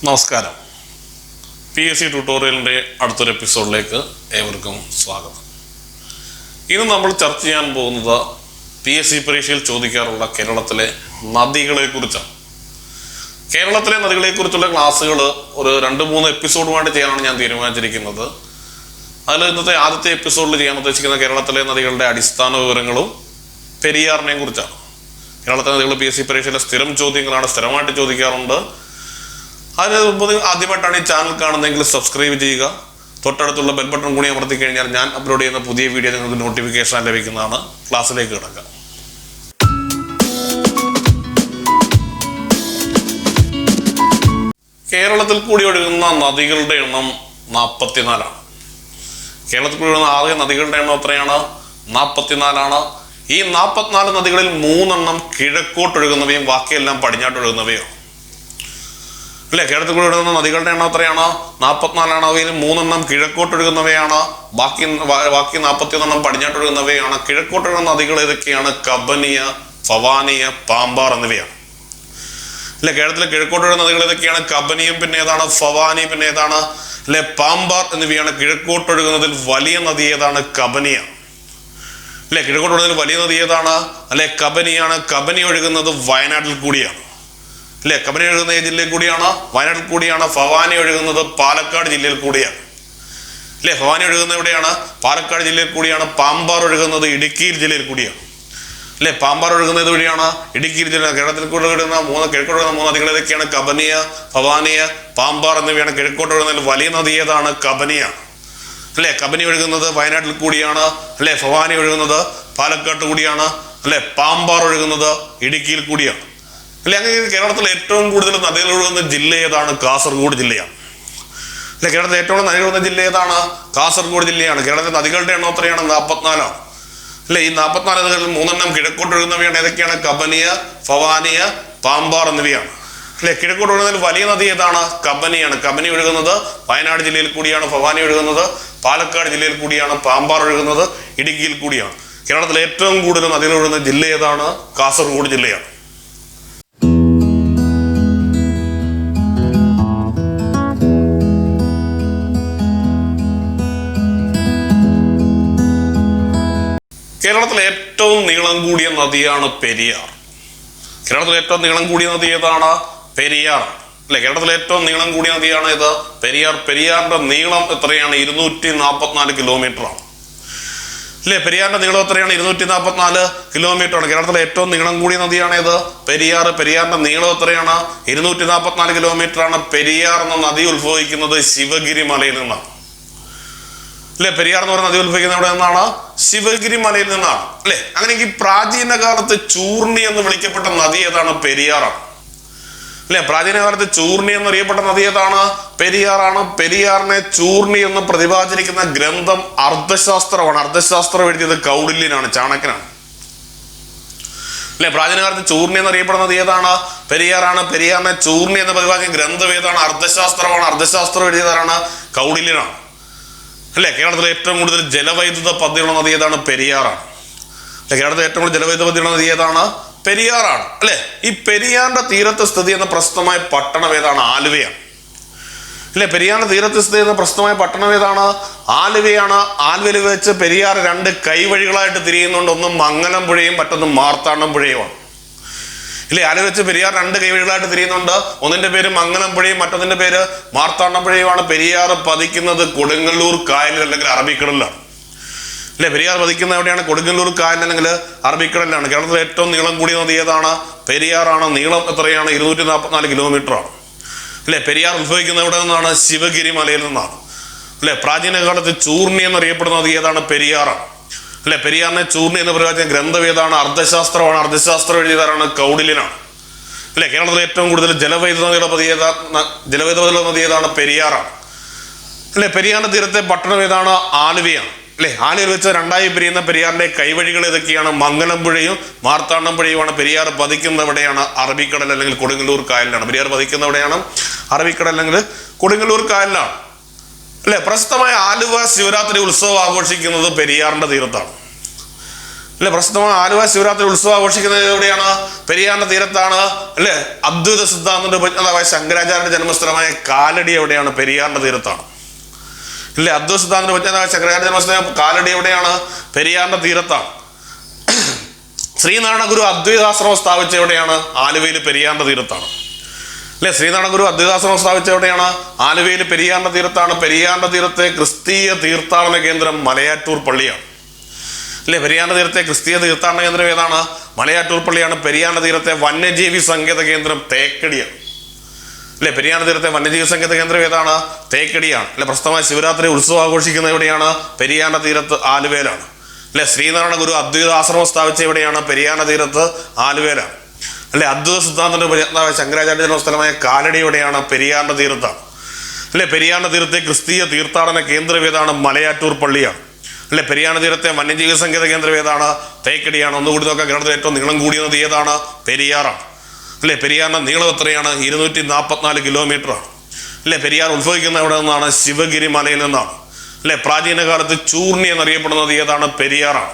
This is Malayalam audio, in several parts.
നമസ്കാരം. PSC ട്യൂട്ടോറിയലിൻ്റെ അടുത്തൊരു എപ്പിസോഡിലേക്ക് ഏവർക്കും സ്വാഗതം. ഇന്ന് നമ്മൾ ചർച്ച ചെയ്യാൻ പോകുന്നത് PSC പരീക്ഷയിൽ ചോദിക്കാറുള്ള കേരളത്തിലെ നദികളെക്കുറിച്ചാണ്. കേരളത്തിലെ നദികളെക്കുറിച്ചുള്ള ക്ലാസ്സുകൾ ഒരു 2-3 എപ്പിസോഡുമായിട്ട് ചെയ്യാനാണ് ഞാൻ തീരുമാനിച്ചിരിക്കുന്നത്. അതിൽ ഇന്നത്തെ ആദ്യത്തെ എപ്പിസോഡിൽ ചെയ്യാൻ ഉദ്ദേശിക്കുന്ന കേരളത്തിലെ നദികളുടെ അടിസ്ഥാന വിവരങ്ങളും പെരിയാറിനെയും കുറിച്ചാണ്. കേരളത്തിലെ നദികൾ PSC പരീക്ഷയിലെ സ്ഥിരം ചോദ്യങ്ങളാണ്, സ്ഥിരമായിട്ട് ചോദിക്കാറുണ്ട്. അതിന് മുമ്പ് ആദ്യമായിട്ടാണ് ഈ ചാനൽ കാണുന്നതെങ്കിൽ സബ്സ്ക്രൈബ് ചെയ്യുക. തൊട്ടടുത്തുള്ള ബെൽ ബട്ടൺ കൂടി അമർത്തി കഴിഞ്ഞാൽ ഞാൻ അപ്ലോഡ് ചെയ്യുന്ന പുതിയ വീഡിയോ നിങ്ങൾക്ക് നോട്ടിഫിക്കേഷൻ ലഭിക്കുന്നതാണ്. ക്ലാസ്സിലേക്ക് കിടക്കാം. കേരളത്തിൽ കൂടി ഒഴുകുന്ന നദികളുടെ എണ്ണം 44ആണ്. കേരളത്തിൽ കൂടി ഒഴുകുന്ന ആകെ നദികളുടെ എണ്ണം എത്രയാണ്? 44ആണ്. ഈ 44 നദികളിൽ 3 എണ്ണം കിഴക്കോട്ടൊഴുകുന്നവയും ബാക്കിയെല്ലാം പടിഞ്ഞാട്ടൊഴുകുന്നവയാണ്. അല്ലെ, കേരളത്തിൽ കൂടി ഒഴുകുന്ന നദികളുടെ എണ്ണം എത്രയാണ്? 44ആണ്. അവയിൽ 3 എണ്ണം കിഴക്കോട്ടൊഴുകുന്നവയാണ്, ബാക്കി 41 എണ്ണം പടിഞ്ഞാട്ടൊഴുകുന്നവയാണ്. കിഴക്കോട്ടൊഴുകുന്ന നദികൾ ഏതൊക്കെയാണ്? കബനിയ, ഫവാനിയ, പാമ്പാർ എന്നിവയാണ്. അല്ലെ, കേരളത്തിലെ കിഴക്കോട്ടൊഴുകുന്ന നദികൾ ഏതൊക്കെയാണ്? കബനിയും പിന്നെ ഏതാണ്? ഫവാനി പിന്നെ ഏതാണ്? അല്ലെ, പാമ്പാർ എന്നിവയാണ്. കിഴക്കോട്ടൊഴുകുന്നതിൽ വലിയ നദി ഏതാണ്? കബനിയ. അല്ലെ, കിഴക്കോട്ടൊഴുകുന്നതിൽ വലിയ നദി ഏതാണ്? അല്ലെ, കബനിയാണ്. കബനി ഒഴുകുന്നത് വയനാട്ടിൽ കൂടിയാണ്. അല്ലെ, കബനി ഒഴുകുന്ന ഏത് ജില്ലയിൽ കൂടിയാണ്? വയനാട്ടിൽ കൂടിയാണ്. ഫവാനി ഒഴുകുന്നത് പാലക്കാട് ജില്ലയിൽ കൂടിയാണ്. അല്ലെ, ഫവാനി ഒഴുകുന്നത് എവിടെയാണ്? പാലക്കാട് ജില്ലയിൽ കൂടിയാണ്. പാമ്പാർ ഒഴുകുന്നത് ഇടുക്കി ജില്ലയിൽ കൂടിയാണ്. അല്ലെ, പാമ്പാർ ഒഴുകുന്നത് എവിടെയാണ്? ഇടുക്കി ജില്ല. കേരളത്തിൽ കൂടെ ഒഴുകുന്ന കിഴക്കോട്ടൊഴുകുന്ന 3 നദികൾ ഏതൊക്കെയാണ്? കബനിയ, ഫവാനിയ, പാമ്പാർ എന്നിവയാണ്. കിഴക്കോട്ടൊഴുകുന്നതിൽ വലിയ നദി ഏതാണ്? കബനിയ. അല്ലെ, കബനി ഒഴുകുന്നത് വയനാട്ടിൽ കൂടിയാണ്. അല്ലെ, ഫവാനി ഒഴുകുന്നത് പാലക്കാട്ട് കൂടിയാണ്. അല്ലെ, പാമ്പാർ ഒഴുകുന്നത് ഇടുക്കിയിൽ കൂടിയാണ്. അല്ലെ, അങ്ങനെ കേരളത്തിൽ ഏറ്റവും കൂടുതൽ നദികൾ ഒഴുകുന്ന ജില്ല ഏതാണ്? കാസർഗോഡ് ജില്ലയാണ്. അല്ലെ, കേരളത്തിൽ ഏറ്റവും നദികൾ ഒഴുകുന്ന ജില്ല ഏതാണ്? കാസർഗോഡ് ജില്ലയാണ്. കേരളത്തിലെ നദികളുടെ എണ്ണം എത്രയാണ്? 44ആണ്. അല്ലെ, ഈ 44 നദികളിൽ 3 എണ്ണം കിഴക്കോട്ടൊഴുകുന്നവയാണ്. ഏതൊക്കെയാണ്? കബനിയ, ഫവാനിയ, പാമ്പാർ എന്നിവയാണ്. അല്ലെ, കിഴക്കോട്ടൊഴുകുന്നതിൽ വലിയ നദി ഏതാണ്? കബനിയാണ്. കബനി ഒഴുകുന്നത് വയനാട് ജില്ലയിൽ കൂടിയാണ്. ഫവാനി ഒഴുകുന്നത് പാലക്കാട് ജില്ലയിൽ കൂടിയാണ്. പാമ്പാർ ഒഴുകുന്നത് ഇടുക്കിയിൽ കൂടിയാണ്. കേരളത്തിൽ ഏറ്റവും കൂടുതൽ നദികൾ ഒഴുകുന്ന ജില്ല ഏതാണ്? കാസർഗോഡ് ജില്ലയാണ്. കേരളത്തിലെ ഏറ്റവും നീളം കൂടിയ നദിയാണ് പെരിയാർ. കേരളത്തിലെ ഏറ്റവും നീളം കൂടിയ നദി ഏതാണ്? പെരിയാർ. അല്ലെ, കേരളത്തിലെ ഏറ്റവും നീളം കൂടിയ നദിയാണ് ഇത് പെരിയാർ. പെരിയാറിന്റെ നീളം എത്രയാണ്? 244 കിലോമീറ്റർ ആണ്. അല്ലെ, പെരിയാറിന്റെ നീളം എത്രയാണ്? 244 കിലോമീറ്റർ ആണ്. കേരളത്തിലെ ഏറ്റവും നീളം കൂടിയ നദിയാണ് ഇത് പെരിയാർ. പെരിയാറിന്റെ നീളം എത്രയാണ്? 244 കിലോമീറ്റർ ആണ്. പെരിയാർ എന്ന നദി ഉത്ഭവിക്കുന്നത് ശിവഗിരി മലയിൽ നിന്നാണ്. അല്ലെ, പെരിയാർ എന്ന് പറയുന്ന നദി ഉത്ഭവിക്കുന്നത് എവിടെ നിന്നാണ്? ശിവഗിരി മലയിൽ നിന്നാണ്. അല്ലെ, അങ്ങനെയെങ്കിൽ പ്രാചീന കാലത്ത് ചൂർണി എന്ന് വിളിക്കപ്പെട്ട നദി ഏതാണ്? പെരിയാറാണ്. അല്ലെ, പ്രാചീന കാലത്ത് ചൂർണി എന്നറിയപ്പെട്ട നദി ഏതാണ്? പെരിയാറാണ്. പെരിയാറിനെ ചൂർണി എന്ന് പ്രതിപാദിച്ചിരിക്കുന്ന ഗ്രന്ഥം അർത്ഥശാസ്ത്രമാണ്. അർത്ഥശാസ്ത്രം എഴുതിയത് കൗടില്യനാണ്, ചാണക്യനാണ്. അല്ലെ, പ്രാചീന കാലത്ത് ചൂർണി എന്നറിയപ്പെടുന്ന നദി ഏതാണ്? പെരിയാറാണ്. പെരിയാറിനെ ചൂർണി എന്ന് പ്രതിപാദിക്കുന്ന ഗ്രന്ഥം ഏതാണ്? അർത്ഥശാസ്ത്രമാണ്. അർത്ഥശാസ്ത്രം എഴുതിയതാണ് കൗടില്യനാണ്. അല്ലെ, കേരളത്തിലെ ഏറ്റവും കൂടുതൽ ജലവൈദ്യുത പദ്ധതിയുള്ള നദി ഏതാണ്? പെരിയാറാണ്. അല്ലെ, കേരളത്തിലെ ഏറ്റവും കൂടുതൽ ജലവൈദ്യുത പദ്ധതിയുള്ള നദി ഏതാണ്? പെരിയാറാണ്. അല്ലെ, ഈ പെരിയാറിന്റെ തീരത്ത് സ്ഥിതി ചെയ്യുന്ന പ്രശസ്തമായ പട്ടണം ഏതാണ്? ആലുവയാണ്. അല്ലെ, പെരിയാറിന്റെ തീരത്ത് സ്ഥിതി ചെയ്യുന്ന പ്രശസ്തമായ പട്ടണം ഏതാണ്? ആലുവയാണ്. ആലുവയിൽ വെച്ച് പെരിയാർ 2 കൈവഴികളായിട്ട് തിരിയുന്നുണ്ട്. ഒന്ന് മംഗലം പുഴയും മറ്റൊന്ന് മാർത്താണ്ഡം പുഴയുമാണ്. ഇല്ലേ, ആലുവ വെച്ച് പെരിയാർ 2 കൈവഴികളായിട്ട് തിരിയുന്നുണ്ട്. ഒന്നിന്റെ പേര് മംഗലം പുഴയും മറ്റൊന്നിന്റെ പേര് മാർത്താണ്ഡം പുഴയുമാണ്. പെരിയാർ പതിക്കുന്നത് കൊടുങ്ങല്ലൂർ കായലിൽ അല്ലെങ്കിൽ അറബിക്കടലിലാണ്. അല്ലെ, പെരിയാർ പതിക്കുന്ന എവിടെയാണ്? കൊടുങ്ങല്ലൂർ കായലിൽ അല്ലെങ്കിൽ അറബിക്കടലിലാണ്. കേരളത്തിലെ ഏറ്റവും നീളം കൂടിയ നദി ഏതാണ്? പെരിയാറാണ്. നീളം എത്രയാണ്? 244 കിലോമീറ്റർ ആണ്. അല്ലെ, പെരിയാർ ഉത്ഭവിക്കുന്നത് എവിടെ നിന്നാണ്? ശിവഗിരി മലയിൽ നിന്നാണ്. അല്ലെ, പ്രാചീന കാലത്ത് ചൂർണി എന്നറിയപ്പെടുന്ന നദി ഏതാണ്? പെരിയാറാണ്. അല്ലെ, പെരിയാറിനെ ചൂർണി എന്ന് പറയുന്ന ഗ്രന്ഥം ഏതാണ്? അർത്ഥശാസ്ത്രമാണ്. അർത്ഥശാസ്ത്രം എഴുതിയതാണ് കൗടില്യനാണ്. അല്ലെ? കേരളത്തിലെ ഏറ്റവും കൂടുതൽ ജലവൈദ്യുത നദി ഏതാണ്? പെരിയാറാണ്. അല്ലെ? പെരിയാറിന്റെ തീരത്തെ പട്ടണം ഏതാണ്? ആലുവയാണ്. അല്ലെ? ആലുവയിൽ വെച്ച് രണ്ടായി പിരിയുന്ന പെരിയാറിന്റെ കൈവഴികൾ ഏതൊക്കെയാണ്? മംഗലംപുഴയും മാർത്താണ്ഡംപുഴയുമാണ്. പെരിയാർ പതിക്കുന്ന എവിടെയാണ്? അറബിക്കടൽ അല്ലെങ്കിൽ കൊടുങ്ങല്ലൂർ കായലിലാണ്. പെരിയാർ പതിക്കുന്ന എവിടെയാണ്? അറബിക്കടൽ അല്ലെങ്കിൽ കൊടുങ്ങല്ലൂർ കായലിലാണ്. അല്ലെ? പ്രശസ്തമായ ആലുവ ശിവരാത്രി ഉത്സവം ആഘോഷിക്കുന്നത് പെരിയാറിന്റെ തീരത്താണ്. അല്ലെ? പ്രശസ്തമായ ആലുവ ശിവരാത്രി ഉത്സവം ആഘോഷിക്കുന്നത് എവിടെയാണ്? പെരിയാറിന്റെ തീരത്താണ്. അല്ലെ? അദ്വൈത സിദ്ധാന്തന്റെ ഉപജ്ഞാതാവായ ശങ്കരാചാര്യന്റെ ജന്മസ്ഥലമായ കാലടി എവിടെയാണ്? പെരിയാറിന്റെ തീരത്താണ്. ഇല്ലേ? അദ്വൈത സിദ്ധാന്തന്റെ ഉപജ്ഞാതാവായ ശങ്കരാചാര്യ ജന്മസ്ഥലമായ കാലടി എവിടെയാണ്? പെരിയാറിന്റെ തീരത്താണ്. ശ്രീനാരായണ ഗുരു അദ്വൈതാശ്രമം സ്ഥാപിച്ച എവിടെയാണ്? ആലുവയിൽ പെരിയാറിന്റെ തീരത്താണ്. അല്ലെ? ശ്രീനാരായണ ഗുരു അദ്വൈതാശ്രമം സ്ഥാപിച്ച എവിടെയാണ്? ആലുവയിൽ പെരിയാറിന്റെ തീരത്താണ്. പെരിയാറിന്റെ തീരത്തെ ക്രിസ്തീയ തീർത്ഥാടന കേന്ദ്രം മലയാറ്റൂർ പള്ളിയാണ്. അല്ലെ? പെരിയാറിന്റെ തീരത്തെ ക്രിസ്തീയ തീർത്ഥാടന കേന്ദ്രം ഏതാണ്? മലയാറ്റൂർ പള്ളിയാണ്. പെരിയാറിന്റെ തീരത്തെ വന്യജീവി സങ്കേത കേന്ദ്രം തേക്കടിയാണ്. അല്ലെ? പെരിയാറിന്റെ തീരത്തെ വന്യജീവി സങ്കേത കേന്ദ്രം ഏതാണ്? തേക്കടിയാണ്. അല്ലെ? പ്രശസ്തമായ ശിവരാത്രി ഉത്സവം ആഘോഷിക്കുന്നത് എവിടെയാണ്? പെരിയാറിന്റെ തീരത്ത് ആലുവയിലാണ്. അല്ലെ? ശ്രീനാരായണ ഗുരു അദ്വൈത ആശ്രമം സ്ഥാപിച്ച എവിടെയാണ്? പെരിയാറിന്റെ തീരത്ത് ആലുവയിലാണ്. അല്ലെ? അദ്വൈത സിദ്ധാന്തന്റെ ഉപജ്ഞാതാവായ ശങ്കരാചാര്യ ജന്മസ്ഥലമായ കാലടി എവിടെയാണ്? പെരിയാറിന്റെ തീരത്താണ്. അല്ലെ? പെരിയാറിന്റെ തീരത്തെ ക്രിസ്തീയ തീർത്ഥാടന കേന്ദ്രം ഏതാണ്? മലയാറ്റൂർ പള്ളിയാണ്. അല്ലെ? പെരിയാറിന്റെ തീരത്തെ വന്യജീവി സങ്കേത കേന്ദ്രം ഏതാണ്? തേക്കടിയാണ്. ഒന്നുകൂടി നോക്കാം. കേരളത്തിലെ ഏറ്റവും നീളം കൂടിയ നദി ഏതാണ്? പെരിയാറാണ്. അല്ലെ? പെരിയാറിന്റെ നീളം എത്രയാണ്? 244 കിലോമീറ്ററാണ്. അല്ലെ? പെരിയാർ ഉത്ഭവിക്കുന്ന എവിടെ നിന്നാണ്? ശിവഗിരി മലയിൽ നിന്നാണ്. അല്ലെ? പ്രാചീന കാലത്ത് ചൂർണി എന്നറിയപ്പെടുന്നത് ഏതാണ്? പെരിയാറാണ്.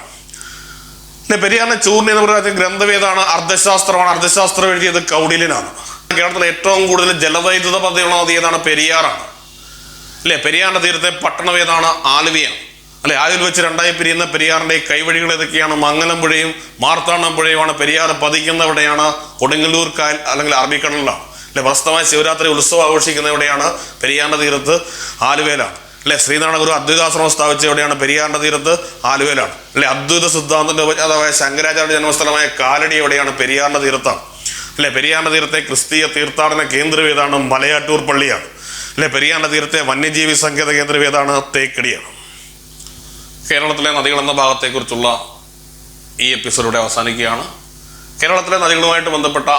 അല്ലെ? പെരിയാറിന്റെ ചൂർണി എന്ന് പറയുന്ന ഗ്രന്ഥം ഏതാണ്? അർത്ഥശാസ്ത്രമാണ്. അർത്ഥശാസ്ത്രം എഴുതിയത് കൗടില്യനാണ്. കേരളത്തിലെ ഏറ്റവും കൂടുതൽ ജലവൈദ്യുത പദ്ധതിയുള്ള നദി ഏതാണ്? പെരിയാറാണ്. അല്ലെ? പെരിയാറിന്റെ തീരത്തെ പട്ടണം ഏതാണ്? ആലുവയാണ്. അല്ലെ? ആലുവയിൽ വെച്ച് രണ്ടായി പിരിയുന്ന പെരിയാറിന്റെ കൈവഴികൾ ഏതൊക്കെയാണ്? മംഗലംപുഴയും മാർത്താണ്ഡംപുഴയുമാണ്. പെരിയാർ പതിക്കുന്ന എവിടെയാണ്? കൊടുങ്ങല്ലൂർ കായൽ അല്ലെങ്കിൽ അറബിക്കടലിലാണ്. അല്ലെ? പ്രശസ്തമായ ശിവരാത്രി ഉത്സവം ആഘോഷിക്കുന്ന എവിടെയാണ്? പെരിയാറിന്റെ തീരത്ത് ആലുവയിലാണ്. അല്ലെ? ശ്രീനാരായണ ഗുരു അദ്വൈതാശ്രമം സ്ഥാപിച്ച എവിടെയാണ്? പെരിയാറിന്റെ തീരത്ത് ആലുവയിലാണ്. അല്ലെ? അദ്വൈത സിദ്ധാന്തന്റെ ഉപജ്ഞാതാവായ ശങ്കരാചാര്യ ജന്മസ്ഥലമായ കാലടി എവിടെയാണ്? പെരിയാറിന്റെ തീരത്താണ്. അല്ലെ? പെരിയാറിന്റെ തീരത്തെ ക്രിസ്തീയ തീർത്ഥാടന കേന്ദ്രം ഏതാണ്? മലയാറ്റൂർ പള്ളിയാണ്. അല്ലെ? പെരിയാറിന്റെ തീരത്തെ വന്യജീവി സങ്കേത കേന്ദ്രം ഏതാണ്? തേക്കടിയാണ്. കേരളത്തിലെ നദികൾ എന്ന ഭാഗത്തെക്കുറിച്ചുള്ള ഈ എപ്പിസോഡിലൂടെ അവസാനിക്കുകയാണ്. കേരളത്തിലെ നദികളുമായിട്ട് ബന്ധപ്പെട്ട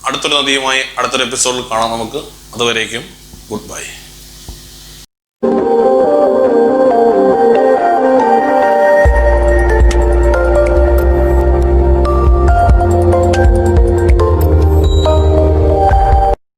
അടുത്തൊരു നദിയുമായി അടുത്തൊരു എപ്പിസോഡിൽ കാണാം നമുക്ക്. അതുവരേക്കും ഗുഡ് ബൈ.